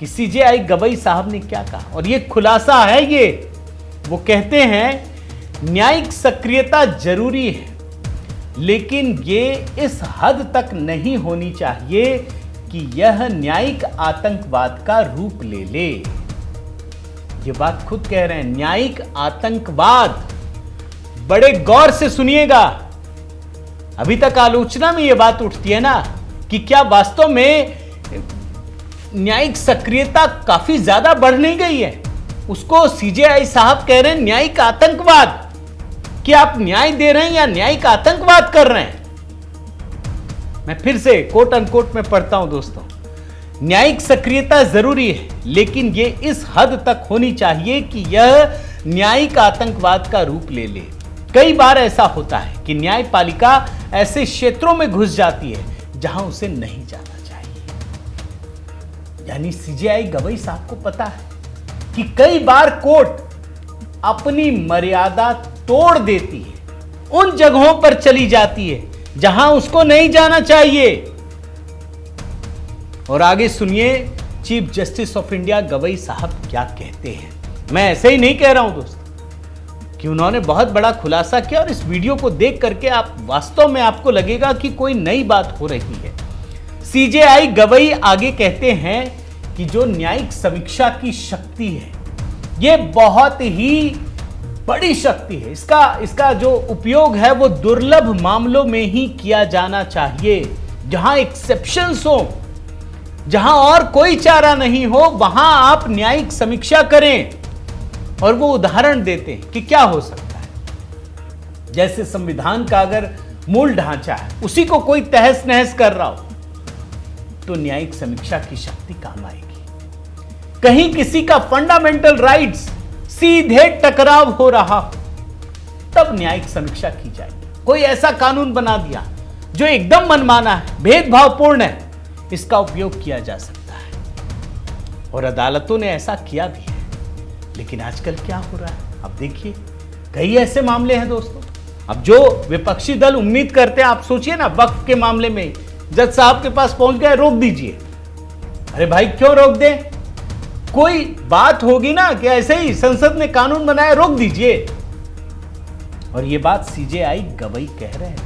कि सीजेआई गवई साहब ने क्या कहा, और ये खुलासा है। ये वो कहते हैं न्यायिक सक्रियता जरूरी है, लेकिन ये इस हद तक नहीं होनी चाहिए कि यह न्यायिक आतंकवाद का रूप ले ले। ये बात खुद कह रहे हैं, न्यायिक आतंकवाद। बड़े गौर से सुनिएगा। अभी तक आलोचना में यह बात उठती है ना कि क्या वास्तव में न्यायिक सक्रियता काफी ज्यादा बढ़ नहीं गई है। उसको सीजेआई साहब कह रहे हैं न्यायिक आतंकवाद। कि आप न्याय दे रहे हैं या न्यायिक आतंकवाद कर रहे हैं। मैं फिर से कोट अनकोट में पढ़ता हूं दोस्तों, न्यायिक सक्रियता जरूरी है, लेकिन यह इस हद तक होनी चाहिए कि यह न्यायिक आतंकवाद का रूप ले ले। कई बार ऐसा होता है कि न्यायपालिका ऐसे क्षेत्रों में घुस जाती है जहां उसे नहीं जाना चाहिए। यानी सीजेआई गवई साहब को पता है कि कई बार कोर्ट अपनी मर्यादा तोड़ देती है, उन जगहों पर चली जाती है जहां उसको नहीं जाना चाहिए। और आगे सुनिए chief justice of India Gavai साहब क्या कहते हैं। मैं ऐसे ही नहीं कह रहा हूं दोस्तों, कि उन्होंने बहुत बड़ा खुलासा किया, और इस वीडियो को देख करके आप वास्तव में आपको लगेगा कि कोई नई बात हो रही है। सीजेआई गवई आगे कहते हैं कि जो न्यायिक समीक्षा की शक्ति है, यह बहुत ही बड़ी शक्ति है। इसका जो उपयोग है वो दुर्लभ मामलों में ही किया जाना चाहिए। जहां एक्सेप्शंस हो, जहां और कोई चारा नहीं हो, वहां आप न्यायिक समीक्षा करें। और वो उदाहरण देते हैं कि क्या हो सकता है। जैसे संविधान का अगर मूल ढांचा है, उसी को कोई तहस नहस कर रहा हो, तो न्यायिक समीक्षा की शक्ति काम आएगी। कहीं किसी का फंडामेंटल राइट्स सीधे टकराव हो रहा हो, तब न्यायिक समीक्षा की जाएगी। कोई ऐसा कानून बना दिया जो एकदम मनमाना है, भेदभावपूर्ण है, इसका उपयोग किया जा सकता है। और अदालतों ने ऐसा किया भी है। लेकिन आजकल क्या हो रहा है, अब देखिए कई ऐसे मामले हैं दोस्तों। अब जो विपक्षी दल उम्मीद करते हैं, आप सोचिए ना, वक्फ के मामले में जज साहब के पास पहुंच गए, रोक दीजिए। अरे भाई क्यों रोक दें? कोई बात होगी ना कि ऐसे ही संसद ने कानून बनाया, रोक दीजिए। और ये बात सीजेआई गवई कह रहे हैं।